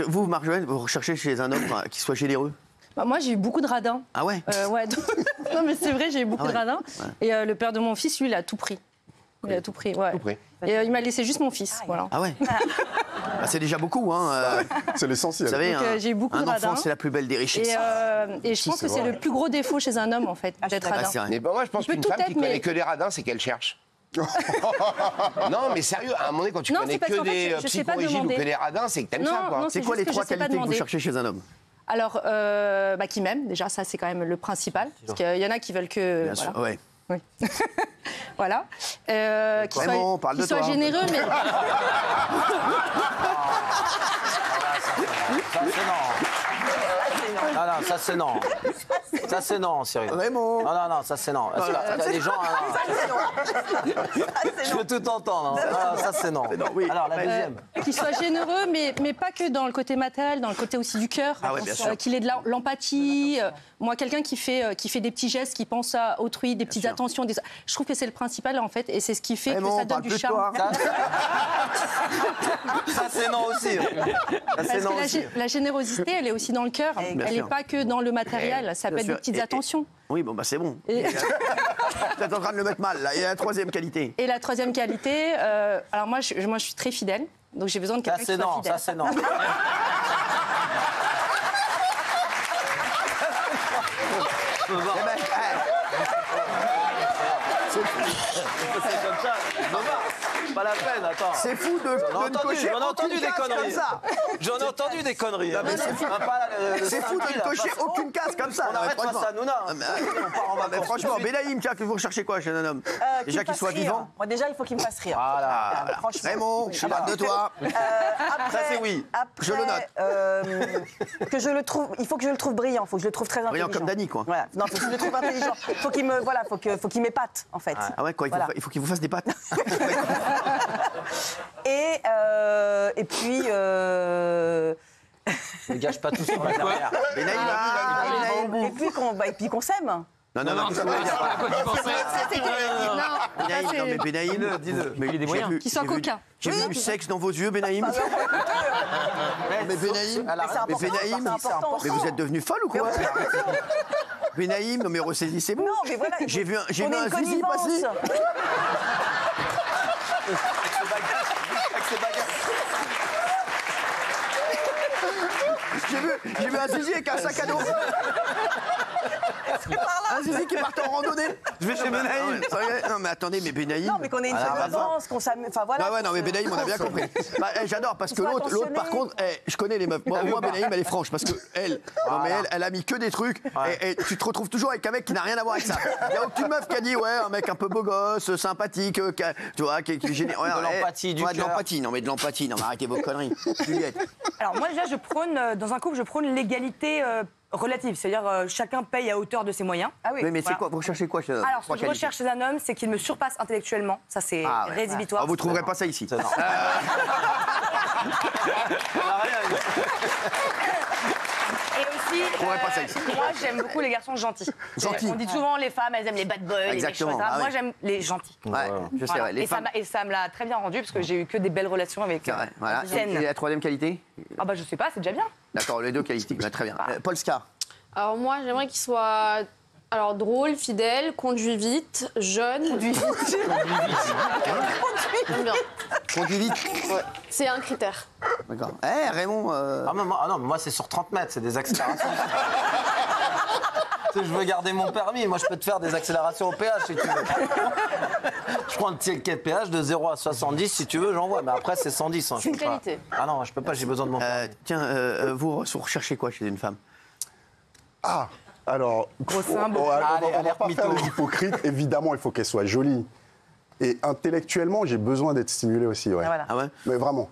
Vous, Marjolaine, vous recherchez chez un homme qui soit généreux? Bah, moi, j'ai eu beaucoup de radins. Ah ouais? Ouais. Non, mais c'est vrai, j'ai eu beaucoup de radins. Ouais. Et le père de mon fils, lui, il a tout pris. Il a tout pris, ouais. Tout pris. Et il m'a laissé juste mon fils, voilà. Ah ouais. Bah, c'est déjà beaucoup, hein. C'est l'essentiel. Vous savez, j'ai eu beaucoup de radins. Un enfant, c'est la plus belle des richesses. Et je pense que c'est le plus gros défaut chez un homme, en fait, d'être radin. Mais bon, moi, je pense qu'une femme qui connaît que des radins, c'est qu'elle cherche. Non, mais sérieux, à un moment donné, quand tu connais que des psychorigides ou que des radins, c'est que t'aimes ça, quoi. C'est quoi les 3 qualités que vous cherchez chez un homme? Alors, qui m'aime, déjà, ça, c'est quand même le principal. Parce qu'il y en a qui veulent que... Bien sûr, ouais. Oui. Voilà. Qui soit généreux, mais... Ça, c'est non. Ça, c'est non, sérieux. Raymond. Non, ça, c'est non. T'as des gens... Je veux tout entendre. Ça, c'est non. Oui. Alors, la deuxième. Qu'il soit généreux, mais pas que dans le côté matériel, dans le côté aussi du cœur. Ah ouais, bien sûr. Qu'il ait de l'empathie. Moi, quelqu'un qui fait des petits gestes, qui pense à autrui, des petites attentions. Je trouve que c'est le principal, en fait, et c'est ce qui fait que ça donne du charme. Ça, c'est non aussi. Parce que la générosité, elle est aussi dans le cœur. Elle n'est pas que dans le matériel. Ça peut être des petites attentions. Oui, bon, bah c'est bon. Vous êtes en train de le mettre mal, là. Et la 3e qualité? Et la 3e qualité, alors moi, je suis très fidèle. Donc j'ai besoin de quelqu'un qui soit fidèle. Ça, c'est non. C'est comme ça. Pas la peine, attends. C'est fou de ne cocher aucune case comme ça. J'en ai entendu des conneries. C'est fou de ne cocher aucune case comme ça. On arrête pas ça, Nouna. Mais franchement, Benaïm, tiens, que vous recherchez quoi chez un homme? Déjà qu'il soit vivant. Moi, déjà, il faut qu'il me fasse rire. Voilà. Raymond, je parle de toi. Ça, c'est oui. Je le note. Que je le trouve, il faut que je le trouve brillant. Il faut que je le trouve très intelligent. Brillant comme Dany, quoi. Voilà. Non, faut que je le trouve intelligent. Faut qu'il me, voilà, faut qu'il m'épate, en fait. Ah ouais, quoi. Il faut qu'il vous fasse des pattes. Et puis. Ne gâche pas tout sur la carrière. Et puis qu'on s'aime. Non, ça veut dire pas. Non, mais Benaïm, dis-le. Mais il y a des moyens. Qu'il soit coquin. J'ai vu du sexe dans vos yeux, Benaïm. Mais Benaïm, mais vous êtes devenu folle ou quoi? Benaïm, non mais ressaisissez-vous. Non, mais voilà. J'ai vu un zizi passer. J'ai vu un zizi avec un sac à dos. Un zizi qui part en randonnée. Je vais chez Benaïm. Non mais attendez, mais Benaïm. Non mais qu'on ait une danse, qu'on s'amuse. Enfin voilà. Ouais, non mais Benaïm, on a bien compris. J'adore parce que l'autre par contre, je connais les meufs. Moi Benaïm, elle est franche parce que elle a mis que des trucs et tu te retrouves toujours avec un mec qui n'a rien à voir avec ça. Il n'y a aucune meuf qui a dit un mec un peu beau gosse, sympathique, tu vois, qui est généreux. De l'empathie, du cœur. De l'empathie, non mais de l'empathie, non mais arrêtez vos conneries. Juliette. Alors moi déjà, dans un couple, je prône l'égalité relative, c'est-à-dire chacun paye à hauteur de ses moyens. Ah oui. Mais c'est quoi? Vous recherchez quoi chez un homme? Alors, ce que je recherche chez un homme, c'est qu'il me surpasse intellectuellement. Ça, c'est rédhibitoire. Vous ne trouverez pas ça ici. Non. Et aussi, moi, j'aime beaucoup les garçons gentils. On dit souvent les femmes, elles aiment les bad boys, les méchants, etc. Moi, j'aime les gentils. Ouais, je sais. Les femmes. Et ça me l'a très bien rendu, parce que j'ai eu que des belles relations avec voilà. Et la 3e qualité? Ah bah je sais pas, c'est déjà bien. D'accord, les 2 qualités, très bien. Polska. Alors moi, j'aimerais qu'il soit drôle, fidèle, conduit vite, jeune. Conduit vite. J'aime bien. Conduit vite. Ouais. C'est un critère. D'accord. Raymond. Ah non, mais moi c'est sur 30 mètres, c'est des accélérations. Je veux garder mon permis, moi je peux te faire des accélérations au péage si tu veux. Je prends le ticket de péage de 0 à 70 si tu veux, j'envoie, mais après c'est 110. C'est une qualité. Ah non, je peux pas, j'ai besoin de mon permis. Tiens, vous recherchez quoi chez une femme? Alors, on va pas faire les hypocrites. Évidemment, il faut qu'elle soit jolie. Et intellectuellement, j'ai besoin d'être stimulé aussi, ouais. Voilà. Ah ouais? Mais vraiment.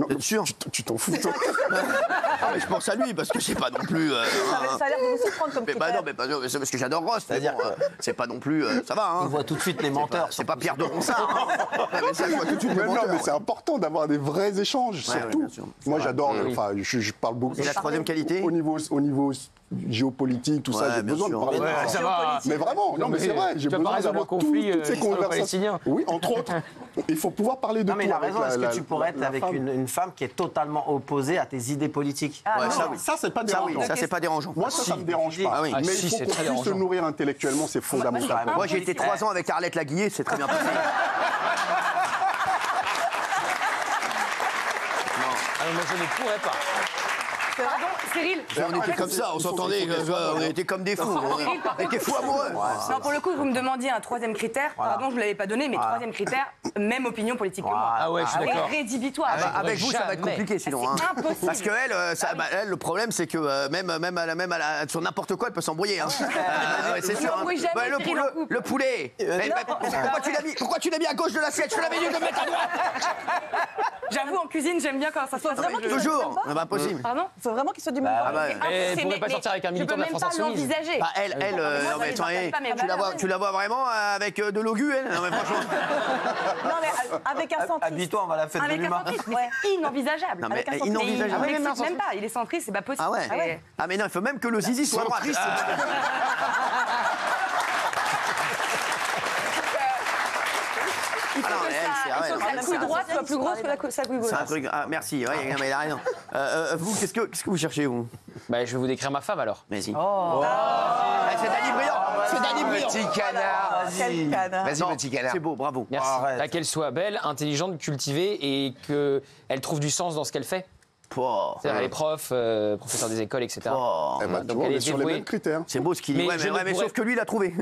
T'es sûr? Tu t'en fous, toi. Ah, mais je pense à lui parce que c'est pas non plus. Ça a l'air de vous surprendre comme critère. Non, mais c'est parce que j'adore Ross. C'est-à-dire c'est pas non plus. Ça va, hein. On voit tout de suite les menteurs. C'est pas Pierre de Ronsard. Mais ça, je vois tout de suite les menteurs. Non, mais c'est important d'avoir des vrais échanges, surtout. Moi, j'adore. Enfin, je parle beaucoup. Et la 3e qualité? Au niveau géopolitique, tout ça, j'ai besoin de parler. Ça va. Mais vraiment, non, mais c'est vrai. J'ai besoin d'avoir toutes ces conversations. Oui, entre autres. Il faut pouvoir parler de tout. Non, mais il a raison. Est-ce que tu pourrais être avec une femme qui est totalement opposée à tes idées politiques? Ça, c'est pas dérangeant. Ça, c'est pas dérangeant. Moi, ça me dérange pas. Mais il faut qu'on puisse se nourrir intellectuellement, c'est fondamental. Moi, j'ai été 3 ans avec Arlette Laguillet, c'est très bien passé. Moi, je ne pourrais pas. Pardon, Cyril. On était comme ça, on s'entendait, on était comme des fous. On était fous amoureux. Non, pour le coup, vous me demandiez un 3e critère. Pardon, je ne vous l'avais pas donné, mais 3e critère, même opinion politique que moi. Ah ouais, je suis d'accord. Rédhibitoire. Avec vous, ça va être compliqué sinon. C'est impossible. Parce qu'elle, elle, le problème, c'est que même sur n'importe quoi, elle peut s'embrouiller. C'est sûr. Le poulet. Pourquoi tu l'as mis à gauche de l'assiette? Je l'avais dit de le mettre à droite. J'avoue, en cuisine, j'aime bien quand ça se passe. Toujours. C'est pas possible. Pardon? Il faut vraiment qu'il soit du même Ah bah, elle ne pourrait pas sortir avec un militant de la France Insoumise. l'envisager. Tu la vois vraiment avec de l'augu, elle? Non, mais franchement. Non, mais avec un centriste. Habille-toi, on va la fête de Avec un l'humain. centriste, mais c'est inenvisageable. Non, mais Avec un inenvisageable. centriste, même pas. Il est centriste, c'est pas possible. Ah ouais. Ah mais non, il faut même que le zizi soit à droite. Il faut que sa couille droite soit plus grosse que sa couille gauche. C'est un truc. Ah, merci. Ouais, non, mais il a raison. Vous, qu'est-ce que vous cherchez, vous? Bah, je vais vous décrire ma femme alors. Vas-y. C'est Dany Briand. C'est Dany Briand. Petit canard. Quel canard. Vas-y, petit canard. C'est beau, bravo. Merci. Bah, qu'elle soit belle, intelligente, cultivée et qu'elle trouve du sens dans ce qu'elle fait. C'est-à-dire, elle est prof, professeur des écoles, etc. Donc on est sur les mêmes critères. C'est beau ce qu'il dit. Mais sauf que lui, il a trouvé.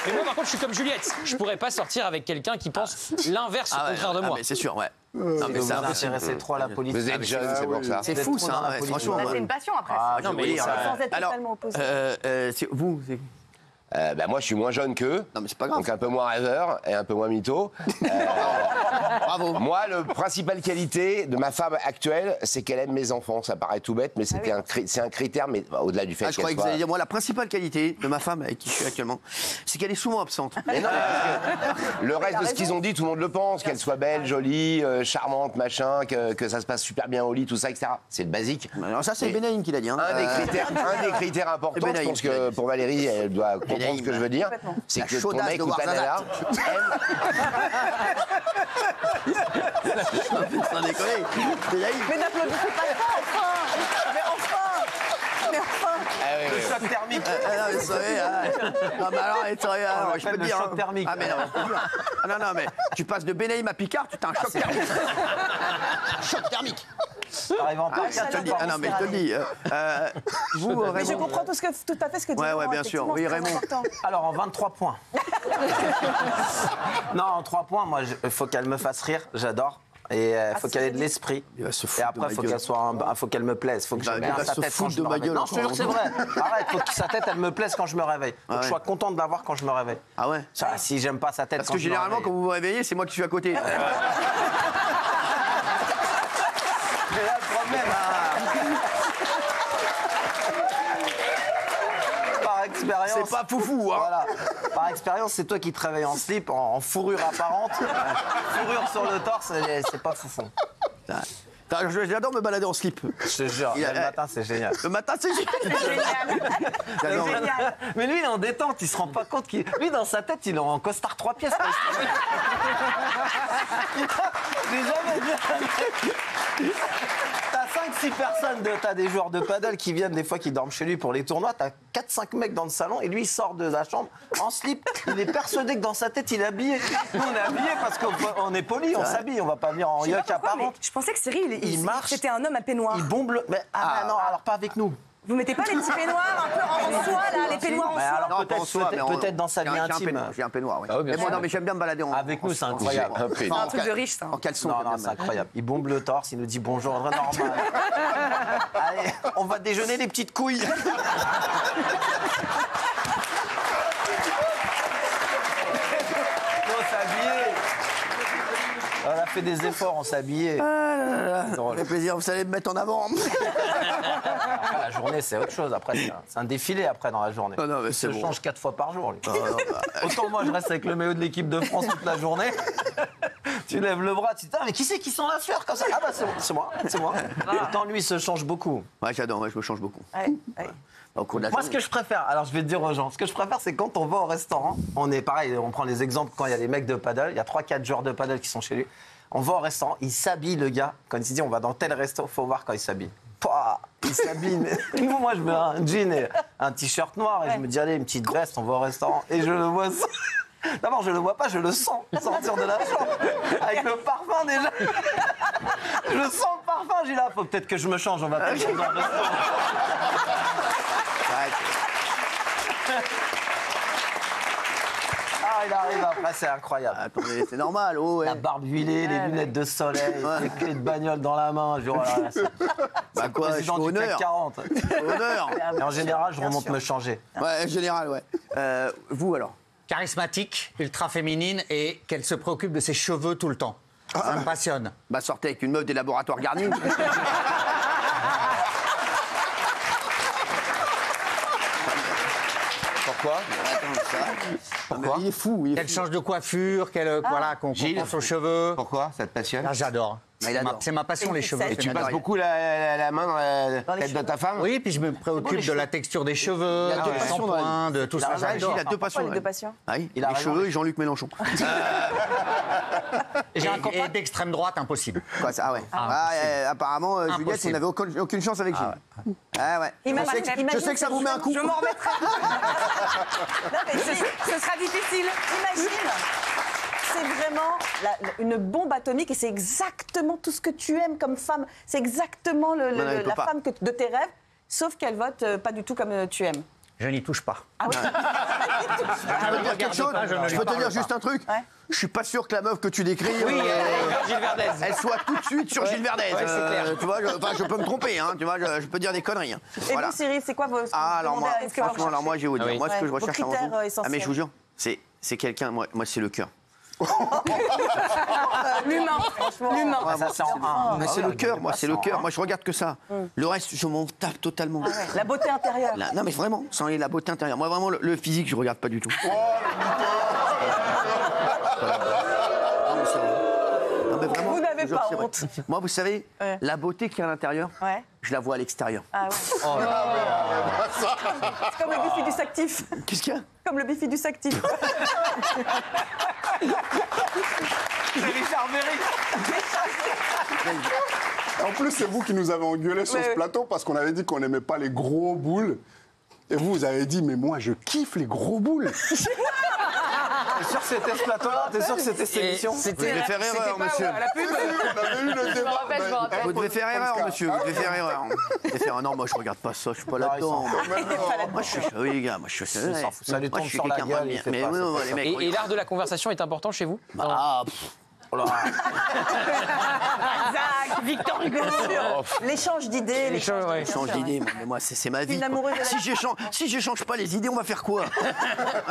Mais moi, par contre, je suis comme Juliette. Je pourrais pas sortir avec quelqu'un qui pense l'inverse, au contraire de moi. Mais c'est sûr, ouais. Non, mais ça intéressez trop à la politique. Vous êtes jeune, c'est pour ça. C'est fou, ça. Franchement. C'est une passion après. Non, mais Sans être totalement opposé. vous, Moi, je suis moins jeune qu'eux. Non, mais c'est pas grave. Donc un peu moins rêveur et un peu moins mytho. Bravo. Moi, la principale qualité de ma femme actuelle, c'est qu'elle aime mes enfants. Ça paraît tout bête, mais c'est un critère, mais au-delà du fait je croyais que vous alliez dire, moi, la principale qualité de ma femme avec qui je suis actuellement, c'est qu'elle est souvent absente. Mais non, le reste de ce qu'ils ont dit, tout le monde le pense. Qu'elle soit belle, jolie, charmante, machin, que ça se passe super bien au lit, tout ça, etc. C'est le basique. Alors ça, c'est Benaïm qui l'a dit. Un des critères importants, je pense que pour Valérie, elle doit comprendre ce que je veux dire, c'est que ton mec ou ta nana Sans déconner. Mais n'applaudissez pas ça, enfin. Mais enfin. Le choc thermique. Non, mais alors, je peux te dire. Choc thermique. Ah, mais non, mais tu passes de Benaïm à Picard, tu as un choc thermique. Choc thermique. T'arrives en je te le dis. Ah non, mais je te le dis. Vous, Raymond. Mais je comprends tout à fait ce que tu dis. Ouais, bien sûr. Oui, Raymond. Alors, en 23 points. Non, en 3 points, moi, il faut qu'elle me fasse rire, j'adore. Et il faut qu'elle ait de l'esprit. Et après, il faut qu'elle me plaise. Il faut que j'aime bien sa tête quand je me réveille. Non, je te jure que c'est vrai. Arrête, il faut que sa tête, elle me plaise quand je me réveille. Il faut que je sois content de la voir quand je me réveille. Ah ouais? Si j'aime pas sa tête quand je me réveille. Parce que généralement, quand vous vous réveillez, c'est moi qui suis à côté. Mais là, le problème, par expérience. C'est pas foufou, hein. Voilà. Par expérience, c'est toi qui te réveilles en slip, en fourrure apparente. Fourrure sur le torse, c'est pas foufou. J'adore me balader en slip. Je te jure, le matin, c'est génial. Le matin, c'est génial. Mais lui, il est en détente, il se rend pas compte qu'il. Lui, dans sa tête, il est en costard 3 pièces. J'ai jamais vu. T'as 5-6 personnes, t'as des joueurs de paddle qui viennent des fois qui dorment chez lui pour les tournois, t'as 4-5 mecs dans le salon et lui il sort de la chambre en slip, il est persuadé que dans sa tête il est habillé. Nous on est habillés parce qu'on est poli, on s'habille, on va pas venir en yoke apparente. Je pensais que Cyril, il marche, c'était un homme à peignoir. Il bombe le... Mais non, alors pas avec nous. Vous mettez pas les petits peignoirs un peu en soie, là, les peignoirs en soie? Alors peut-être dans sa vie intime. J'ai un peignoir, oui. Mais moi, non, mais j'aime bien me balader en... Avec nous, c'est incroyable. C'est un truc de riche, ça. En caleçon. Non, c'est incroyable. Il bombe le torse, il nous dit bonjour, normal. Allez, on va déjeuner les petites couilles. On a fait des efforts, on s'est habillés. Ça fait plaisir, vous allez me mettre en avant. La journée, c'est autre chose. Après, c'est un défilé après dans la journée. Non, mais il se change 4 fois par jour. Lui. Autant moi, je reste avec le maillot de l'équipe de France toute la journée. Tu lèves le bras, tu te dis, mais qui c'est qui sent la sueur comme ça? Ah bah c'est moi. Pourtant, lui, il se change beaucoup. Ouais, j'adore, je me change beaucoup. Moi, ce que je préfère, alors je vais te dire aux gens, ce que je préfère, c'est quand on va au restaurant, on est pareil, on prend les exemples quand il y a les mecs de paddle, il y a 3-4 joueurs de paddle qui sont chez lui. On va au restaurant, il s'habille, le gars. Quand il se dit, on va dans tel resto, faut voir quand il s'habille. Il s'habille. Moi, je mets un jean et un t-shirt noir et je me dis, allez, une petite veste, on va au restaurant. Et je le vois. D'abord, je le vois pas, je le sens sortir de la chambre. Avec le parfum déjà. Je sens le parfum, j'ai là, faut peut-être que je me change, on va pas dans le restaurant. Ah, il arrive après, c'est incroyable. Attendez, c'est normal, La barbe huilée, les lunettes de soleil, les clés de bagnole dans la main. Je dis, oh là là, c'est quoi, président du CAC 40. Honneur. Et en général, je remonte me changer. Ouais, en général, ouais. Vous, alors? Charismatique, ultra féminine et qu'elle se préoccupe de ses cheveux tout le temps. Ça me passionne. Bah, sortez avec une meuf des laboratoires Garnier. Pourquoi? Pourquoi? Il est fou. Qu'elle change de coiffure, qu'on pense aux cheveux. Pourquoi? Ça te passionne? J'adore. C'est ma passion, les cheveux. Et tu passes beaucoup la main dans la tête de ta femme? Oui, puis je me préoccupe de la texture des cheveux, du shampoing, de tout ça. Il a deux passions. Les cheveux et Jean-Luc Mélenchon. Et d'extrême droite, impossible. Quoi, ça? Ah ouais. Apparemment, Juliette, vous n'avez aucune chance avec Gilles. Ah ouais. Je sais que ça vous met un coup. Je m'en remettrai. Ce sera difficile. Imagine. C'est vraiment une bombe atomique et c'est exactement tout ce que tu aimes comme femme. C'est exactement la femme de tes rêves, sauf qu'elle vote pas du tout comme tu aimes. Je n'y touche pas. Ah oui. Je peux te dire quelque chose? Je peux te dire juste un truc? Je suis pas sûr que la meuf que tu décris, Gilles Verdez, elle soit tout de suite sur Gilles Verdez. Ouais, c'est clair. Tu vois, je peux me tromper, hein, tu vois, je peux dire des conneries. Hein. Et vous, Cyril, c'est quoi vos alors moi, franchement, je vais vous dire. Moi, ce que je recherche avant tout, essentiels. mais je vous jure, c'est quelqu'un. Moi, c'est le cœur. L'humain. Mais c'est le cœur, moi, c'est le cœur. Moi, je regarde que ça. Le reste, je m'en tape totalement. La beauté intérieure. Non, mais vraiment, sans la beauté intérieure. Moi, vraiment, le physique, je regarde pas du tout. Non, mais vraiment, vous n'avez pas honte. Moi, vous savez, la beauté qu'il y a à l'intérieur, je la vois à l'extérieur. Ah ouais. C'est comme le bifidus actif. Qu'est-ce qu'il y a? Comme le bifidus actif. C'est Richard Berry. En plus, c'est vous qui nous avez engueulé sur ce plateau parce qu'on avait dit qu'on n'aimait pas les gros boules. Et vous avez dit, mais moi, je kiffe les gros boules. T'es sûr que c'était ce plateau-là? T'es sûr que c'était cette émission? Vous devez faire erreur, monsieur. On avait eu le débat. Vous devez faire erreur, monsieur. Vous devez faire erreur. Non, moi, je regarde pas ça. Je suis pas là-dedans. Moi, je suis... Oui, les gars, moi, je suis... Ça lui tombe sur la gueule. Et l'art de la conversation est important chez vous? Zach, Victor Hugo. L'échange d'idées. L'échange d'idées, mais moi, c'est ma vie. Si j'échange pas les idées, on va faire quoi?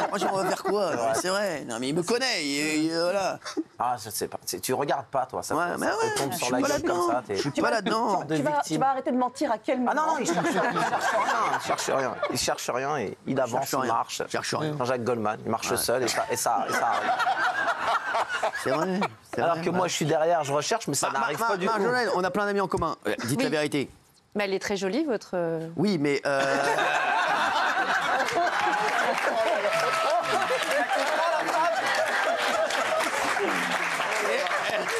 Moi, on va faire quoi? C'est vrai. Non, mais il me connaît. Voilà. Ah, je sais pas. Tu regardes pas, toi. Ça tombe sur la gueule comme ça. Je suis pas là-dedans. Tu vas arrêter de mentir à quel moment? Ah non, il cherche rien. Il cherche rien et il avance, il marche. Jean-Jacques Goldman, il marche seul et ça arrive. C'est vrai. Alors que moi, je suis derrière, je recherche, mais ça n'arrive pas du tout. Marjolaine, on a plein d'amis en commun. Dites la vérité. Mais elle est très jolie, votre... Oui, mais...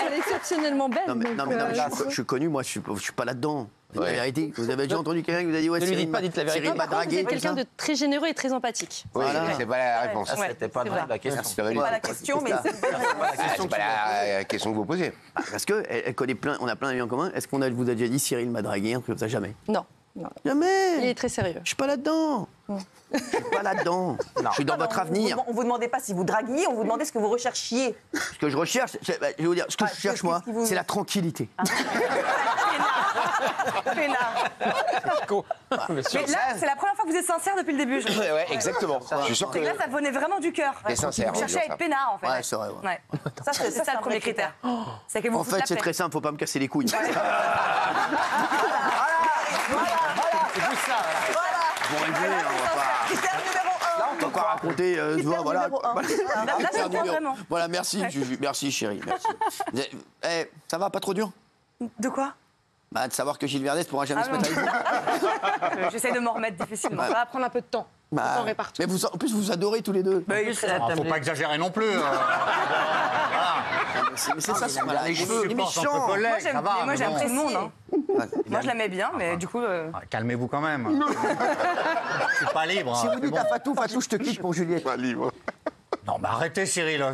Elle est exceptionnellement belle. Non, mais je suis connu, moi, je suis pas là-dedans. Dites la vérité. Vous avez déjà entendu quelqu'un qui vous a dit ne lui dites pas, dites la vérité. Cyril m'a dragué. Vous êtes quelqu'un de très généreux et très empathique. Oui, c'est pas la réponse. C'était pas la question. C'est pas la question, mais c'est C'est pas la question que vous posez. Parce qu'elle connaît plein, on a plein d'amis en commun. Est-ce qu'on vous a déjà dit Cyril m'a dragué, un truc comme ça? Jamais. Non. Jamais. Il est très sérieux. Je suis pas là-dedans. Je suis pas là-dedans. Je suis dans votre avenir. On vous demandait pas si vous draguiez, on vous demandait ce que vous recherchiez. Ce que je recherche, je vais vous dire, ce que je cherche moi, c'est la tranquillité. Mais là, c'est la première fois que vous êtes sincère depuis le début. Ouais, exactement. Je suis sûr que là, ça venait vraiment du cœur. t'es sincère. Vous cherchez à être peinard, en fait. Ouais, c'est vrai. Ouais. Ça, c'est ça le premier critère. C'est que vous En fait, c'est très simple, faut pas me casser les couilles. C'est plus ça. Bon, on va pas... Critère numéro 1. Là, on te pas raconter. Voilà. Là, c'est vraiment. Voilà, merci, Juju. Merci, chérie. Merci. Ça va, pas trop dur? De quoi? Bah, de savoir que Gilles Verdez pourra jamais se mettre avec vous. J'essaie de m'en remettre difficilement. Ça va prendre un peu de temps. Mais en plus, vous adorez tous les deux. Faut pas exagérer non plus. Mais c'est ça, les cheveux. Les méchants. Moi, j'aime tout le monde. Moi, je l'aimais bien, mais du coup... Calmez-vous quand même. Je suis pas libre. Si vous dites à Fatou, je te quitte pour Juliette. Pas libre. Non, mais arrêtez, Cyril.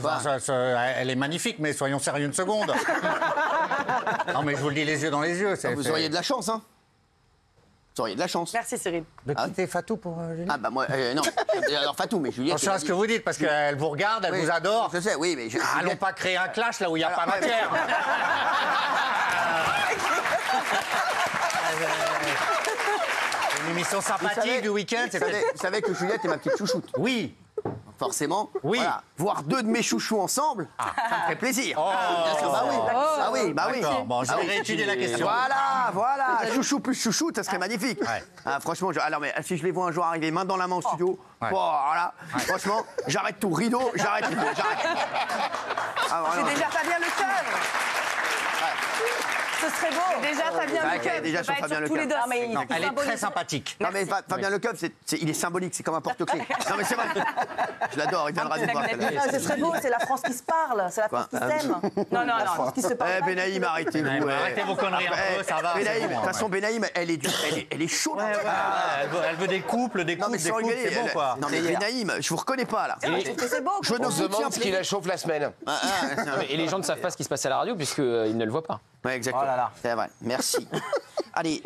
Elle est magnifique, mais soyons sérieux une seconde. Non, mais je vous le dis les yeux dans les yeux. Vous auriez de la chance, hein. Vous auriez de la chance. Merci, Cyril. De quitter Fatou pour Juliette? Ah, bah moi, non. Alors, Fatou, mais Juliette. Attention à ce que vous dites, parce qu'elle vous regarde, elle vous adore. Je sais, oui, mais. Allons pas créer un clash là où il n'y a pas matière. Une émission sympathique du week-end. Vous savez que Juliette est ma petite chouchoute. Oui. Forcément. Oui. Voilà. Voir deux de mes chouchous ensemble, ça me fait plaisir. Bien sûr, bah oui. Bon, je vais réétudier la question. Voilà. Chouchou plus chouchou, ça serait magnifique. Ouais. Franchement, alors, mais si je les vois un jour arriver main dans la main au studio, voilà. Franchement, j'arrête tout. Rideau, j'arrête tout. C'est déjà Fabien Lecoeuvre. Ce serait beau. Déjà Fabien Lecoeuvre. Déjà sur Fabien Lecoeuvre. Elle est très sympathique. Non mais Fabien Lecoeuvre, il est symbolique, c'est comme un porte-clés. Non mais c'est vrai. Je l'adore, il viendra nous voir. Ce serait beau, c'est la France qui se parle, c'est la France qui s'aime. Non. La France qui se parle. Benaïm, arrêtez-vous. Arrêtez vos conneries un peu, ça va. Benaïm, de toute façon, Benaïm, elle est chaude. Elle veut des couples, c'est bon quoi. Non mais Benaïm, je vous reconnais pas là. C'est beau. On se demande ce qui la chauffe la semaine. Et les gens ne savent pas ce qui se passe à la radio puisqu'ils ne le voient pas. Ouais, exactement. Oh là là. C'est vrai. Merci. Allez,